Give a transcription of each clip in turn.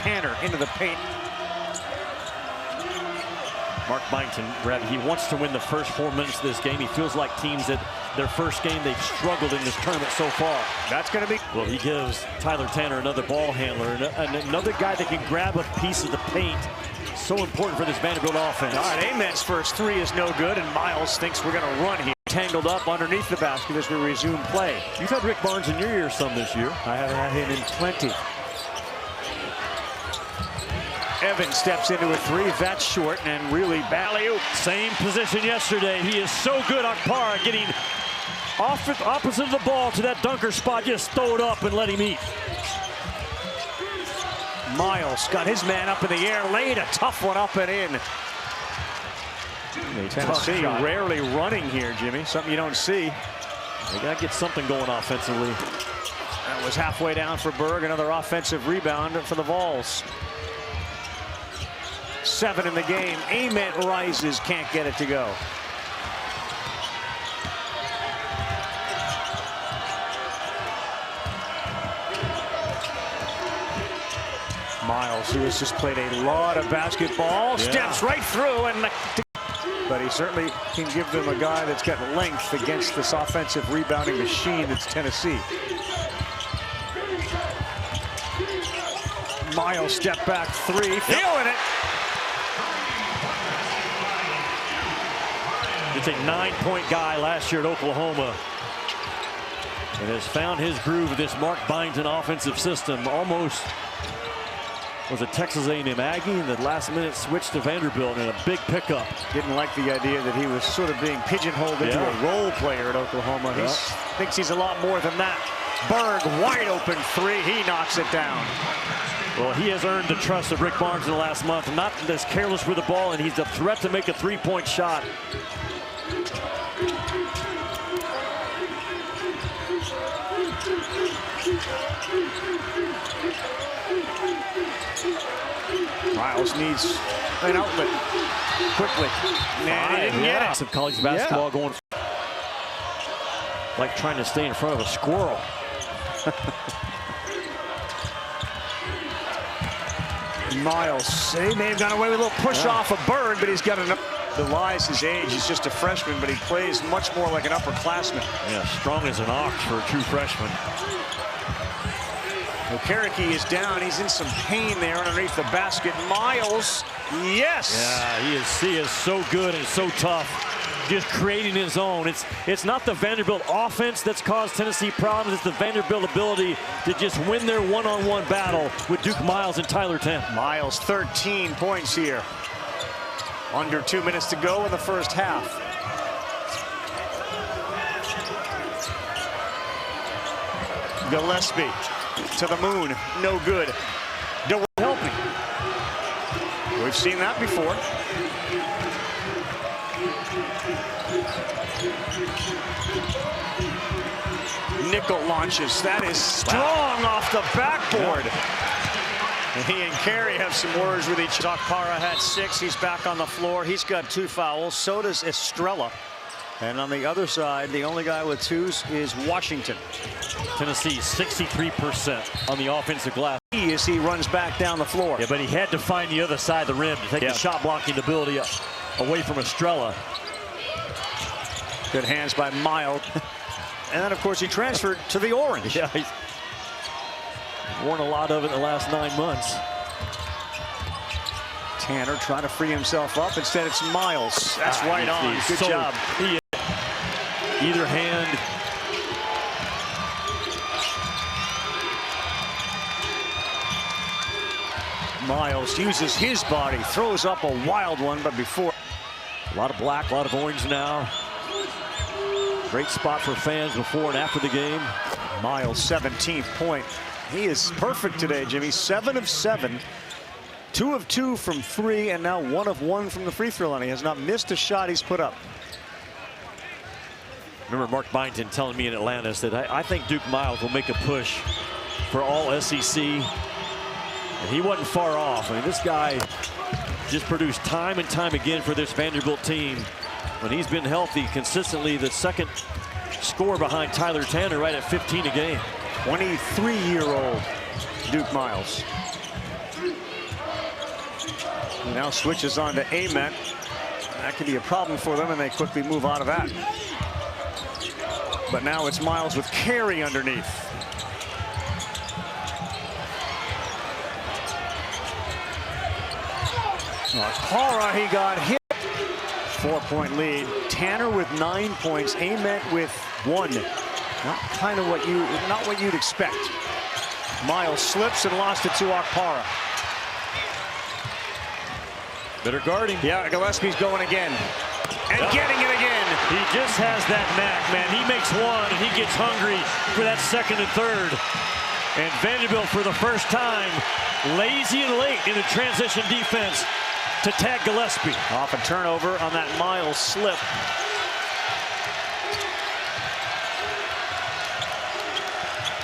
Tanner into the paint. Mark Byington, Brad, he wants to win the first 4 minutes of this game. He feels like teams that their first game, they've struggled in this tournament so far. That's going to be... Well, he gives Tyler Tanner another ball handler and another guy that can grab a piece of the paint. So important for this Vanderbilt offense. All right, Amen's first three is no good, and Miles thinks we're going to run here. Tangled up underneath the basket as we resume play. You've had Rick Barnes in your ear some this year. I haven't had him in plenty. Evans steps into a three. That's short and really alley-oop. Same position yesterday. He is so good on par getting opposite of the ball to that dunker spot. Just throw it up and let him eat. Miles got his man up in the air, laid a tough one up and in. Tennessee rarely running here, Jimmy. Something you don't see. They got to get something going offensively. That was halfway down for Berg. Another offensive rebound for the Vols. 7 in the game. Ament rises, can't get it to go. Miles, who has just played a lot of basketball, steps right through, and but he certainly can give them a guy that's got length against this offensive rebounding machine that's Tennessee. Miles step back three, feeling it. It's a 9-point guy last year at Oklahoma and has found his groove with this Mark Byington offensive system. Almost was a Texas A&M Aggie, and the last minute switch to Vanderbilt in a big pickup. Didn't like the idea that he was sort of being pigeonholed into a role player at Oklahoma. He thinks he's a lot more than that. Berg, wide open three, he knocks it down. Well, he has earned the trust of Rick Barnes in the last month. Not as careless with the ball, and he's a threat to make a three-point shot. Miles needs an outlet quickly. And he didn't get it. Some college basketball going like trying to stay in front of a squirrel. Miles, he may have gone away with a little push off of Berg, but he's got enough. Belies his age. He's just a freshman, but he plays much more like an upperclassman. Yeah, strong as an ox for a true freshman. Okereke is down. He's in some pain there underneath the basket. Miles, yes. Yeah, he is so good and so tough, just creating his own. It's not the Vanderbilt offense that's caused Tennessee problems. It's the Vanderbilt ability to just win their one-on-one battle with Duke Miles and Tyler Tanner. Miles, 13 points here. Under 2 minutes to go in the first half. Gillespie to the moon, no good. Helping. We've seen that before. Nickel launches. That is strong off the backboard. And he and Carey have some words with each other. Para had 6. He's back on the floor. He's got 2 fouls. So does Estrella. And on the other side, the only guy with 2s is Washington. Tennessee 63% on the offensive glass. As he runs back down the floor. Yeah, but he had to find the other side of the rim to take the shot blocking ability away from Estrella. Good hands by Miles. And then, of course, he transferred to the orange. Yeah, he's worn a lot of it in the last 9 months. Tanner trying to free himself up. Instead, it's Miles. That's right on. Good job. Either hand. Miles uses his body, throws up a wild one, but before. A lot of black, a lot of orange now. Great spot for fans before and after the game. Miles' 17th point. He is perfect today, Jimmy. 7 of 7. 2 of 2 from 3, and now 1 of 1 from the free throw line. He has not missed a shot he's put up. Remember Mark Byington telling me in Atlanta that I think Duke Miles will make a push for all SEC. And he wasn't far off. I mean, this guy just produced time and time again for this Vanderbilt team. When he's been healthy, consistently the second scorer behind Tyler Tanner, right at 15 a game. 23-year-old Duke Miles. He now switches on to Ament. That could be a problem for them, and they quickly move out of that. But now it's Miles with Carey underneath. Para, he got hit. 4-point lead. Tanner with 9 points. Ament with 1. Not what you'd expect. Miles slips and lost it to Okpara. Better guarding. Yeah, Gillespie's going again. And getting it again. He just has that knack, man. He makes one, and he gets hungry for that second and third. And Vanderbilt, for the first time, lazy and late in the transition defense to tag Gillespie. Off a turnover on that Miles slip.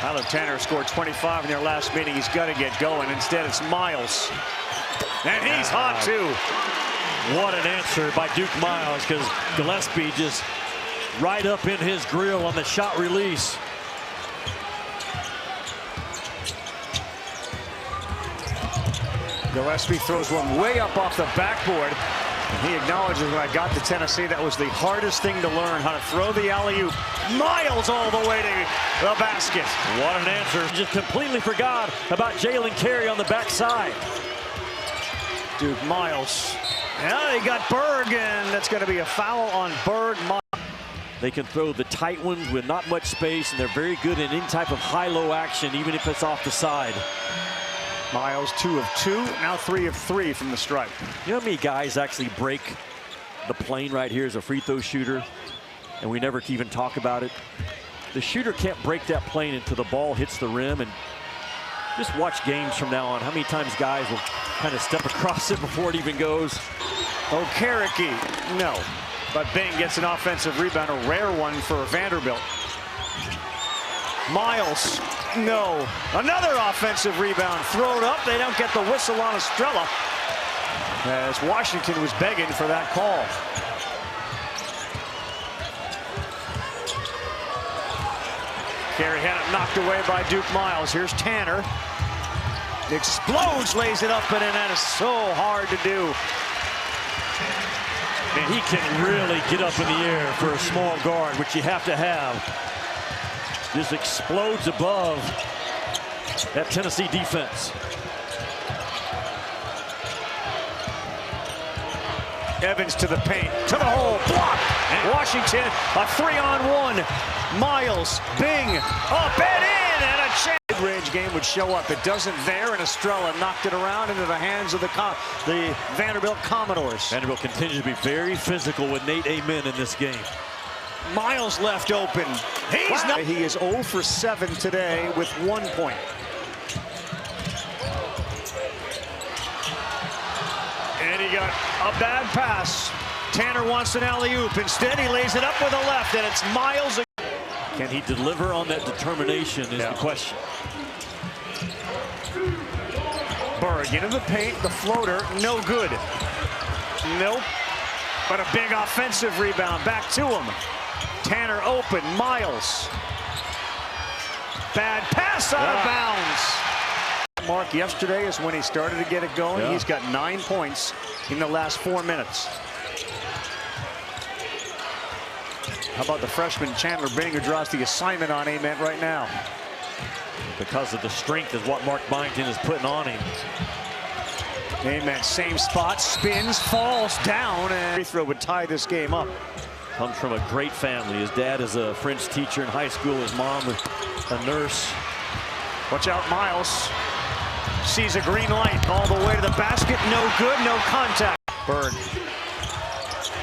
Tyler Tanner scored 25 in their last meeting. He's got to get going. Instead, it's Miles. And he's hot, too. What an answer by Duke Miles, because Gillespie just right up in his grill on the shot release. Gillespie throws one way up off the backboard. And he acknowledges when I got to Tennessee, that was the hardest thing to learn, how to throw the alley-oop. Miles all the way to the basket. What an answer. Just completely forgot about Jalen Carey on the backside. Duke Miles. Yeah, they got Berg, and that's going to be a foul on Berg. They can throw the tight ones with not much space, and they're very good in any type of high-low action, even if it's off the side. Miles 2 of 2, now 3 of 3 from the stripe. You know how many guys actually break the plane right here as a free throw shooter, and we never even talk about it? The shooter can't break that plane until the ball hits the rim, and just watch games from now on. How many times guys will kind of step across it before it even goes? Okereke, no. But Bing gets an offensive rebound, a rare one for Vanderbilt. Miles, no. Another offensive rebound thrown up. They don't get the whistle on Estrella, as Washington was begging for that call. Carey had it knocked away by Duke Miles. Here's Tanner. Explodes, lays it up and in. That is so hard to do. And he can really get up in the air for a small guard, which you have to have. Just explodes above that Tennessee defense. Evans to the paint, to the hole, block. Washington, a 3-on-1. Miles, Bing, up and in, and a chance. Mid-range game would show up. It doesn't there, and Estrella knocked it around into the hands of the Vanderbilt Commodores. Vanderbilt continues to be very physical with Nate Amen in this game. Miles left open. He is 0 for 7 today with 1 point. And he got a bad pass. Tanner wants an alley-oop. Instead, he lays it up with a left, and it's Miles. Can he deliver on that determination is the question. Berg into the paint, the floater, no good. Nope. But a big offensive rebound. Back to him. Tanner open. Miles. Bad pass out of bounds. Mark yesterday is when he started to get it going. He's got 9 points in the last 4 minutes. How about the freshman Chandler Bing, who draws the assignment on Ament right now? Because of the strength is what Mark Byington is putting on him. Ament, same spot, spins, falls down, and free throw would tie this game up. Comes from a great family. His dad is a French teacher in high school. His mom a nurse. Watch out, Miles. Sees a green light all the way to the basket. No good, no contact. Berg.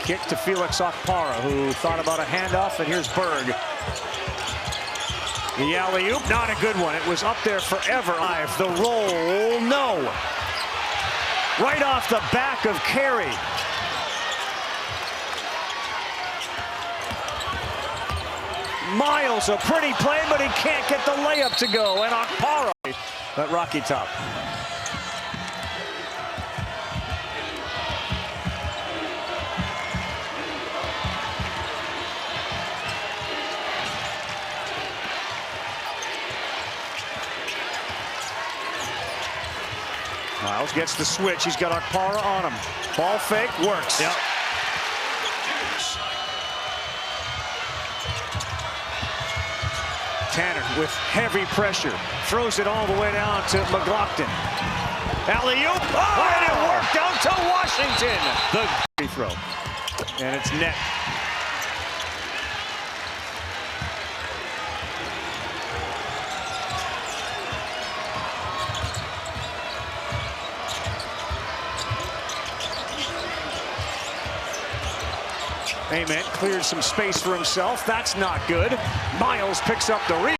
Kick to Felix Okpara, who thought about a handoff, and here's Berg. The alley-oop, not a good one. It was up there forever. The roll, no. Right off the back of Carey. Miles, a pretty play, but he can't get the layup to go. And Okpara at Rocky Top. Miles gets the switch. He's got Okpara on him. Ball fake works. Yep. Tanner with heavy pressure. Throws it all the way down to McLaughlin. Alley-oop. Oh! And it worked out to Washington. The free throw. And it's net. Ament clears some space for himself. That's not good. Miles picks up the rebound.